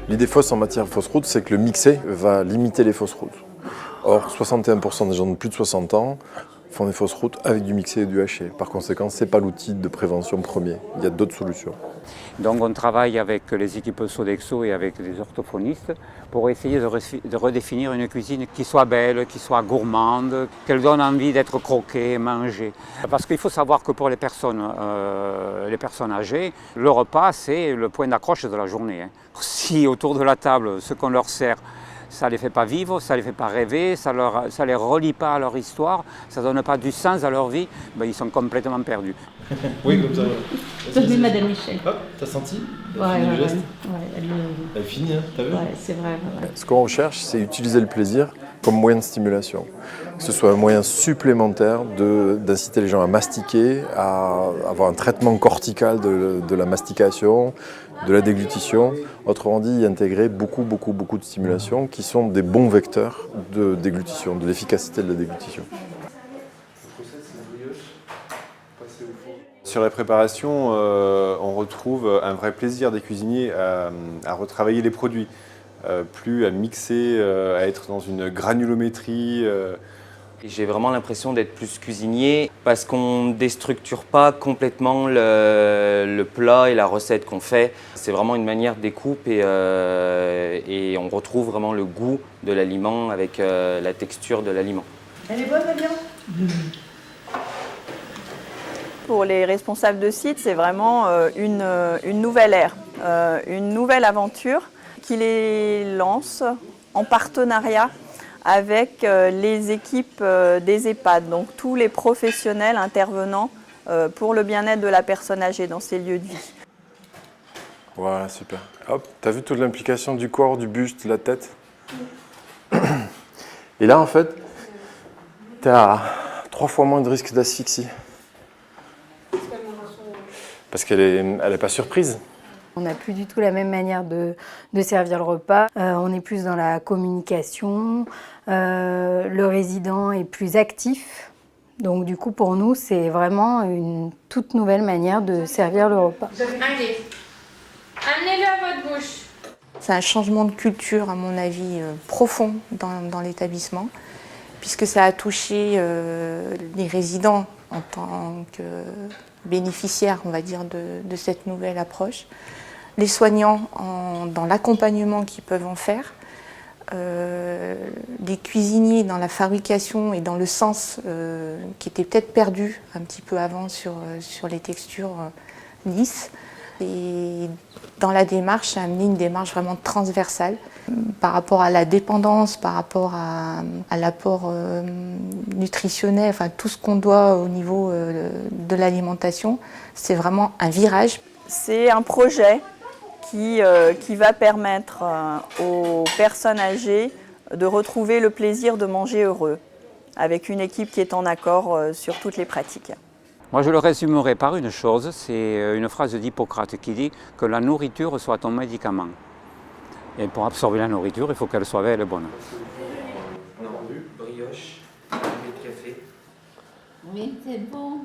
L'idée fausse en matière de fausse route, c'est que le mixé va limiter les fausses routes. Or, 61% des gens de plus de 60 ans font des fausses routes avec du mixé et du haché. Par conséquent, ce n'est pas l'outil de prévention premier. Il y a d'autres solutions. Donc on travaille avec les équipes Sodexo et avec les orthophonistes pour essayer de redéfinir une cuisine qui soit belle, qui soit gourmande, qu'elle donne envie d'être croquée, mangée. Parce qu'il faut savoir que pour les personnes âgées, le repas c'est le point d'accroche de la journée. Si autour de la table, ce qu'on leur sert, ça ne les fait pas vivre, ça ne les fait pas rêver, ça ne les relie pas à leur histoire, ça ne donne pas du sens à leur vie, ben ils sont complètement perdus. Oui, comme ça. Oui, Madame Michel. Hop, t'as senti? Ouais, le geste. elle finit, hein, t'as vu? ouais, c'est vrai. Ouais. Ce qu'on recherche, c'est utiliser le plaisir comme moyen de stimulation. Que ce soit un moyen supplémentaire d'inciter les gens à mastiquer, à avoir un traitement cortical de la mastication, de la déglutition. Autrement dit, y intégrer beaucoup de stimulations qui sont des bons vecteurs de déglutition, de l'efficacité de la déglutition. Sur la préparation, on retrouve un vrai plaisir des cuisiniers à retravailler les produits, plus à mixer, à être dans une granulométrie. J'ai vraiment l'impression d'être plus cuisinier parce qu'on ne déstructure pas complètement le plat et la recette qu'on fait. C'est vraiment une manière de découpe et on retrouve vraiment le goût de l'aliment avec la texture de l'aliment. Elle est bonne la viande? Pour les responsables de site, c'est vraiment une nouvelle ère, une nouvelle aventure qui les lance en partenariat avec les équipes des EHPAD, donc tous les professionnels intervenant pour le bien-être de la personne âgée dans ces lieux de vie. Voilà, super. Hop, t'as vu toute l'implication du corps, du buste, de la tête? Et là, en fait, t'as 3 fois moins de risque d'asphyxie. Parce qu'elle est pas surprise. On n'a plus du tout la même manière de servir le repas. On est plus dans la communication. Le résident est plus actif. Donc du coup, pour nous, c'est vraiment une toute nouvelle manière de servir le repas. Allez, amenez-le à votre bouche. C'est un changement de culture, à mon avis, profond dans l'établissement, puisque ça a touché les résidents en tant que bénéficiaires, on va dire, de cette nouvelle approche. Les soignants dans l'accompagnement qu'ils peuvent en faire, les cuisiniers dans la fabrication et dans le sens qui était peut-être perdu un petit peu avant sur les textures lisses. Et dans la démarche, amener une démarche vraiment transversale par rapport à la dépendance, par rapport à l'apport nutritionnel, enfin tout ce qu'on doit au niveau de l'alimentation. C'est vraiment un virage. C'est un projet qui va permettre aux personnes âgées de retrouver le plaisir de manger heureux, avec une équipe qui est en accord sur toutes les pratiques. Moi je le résumerai par une chose, c'est une phrase d'Hippocrate qui dit que la nourriture soit ton médicament. Et pour absorber la nourriture, il faut qu'elle soit belle et bonne. On a vu brioche, café. Oui, c'est bon.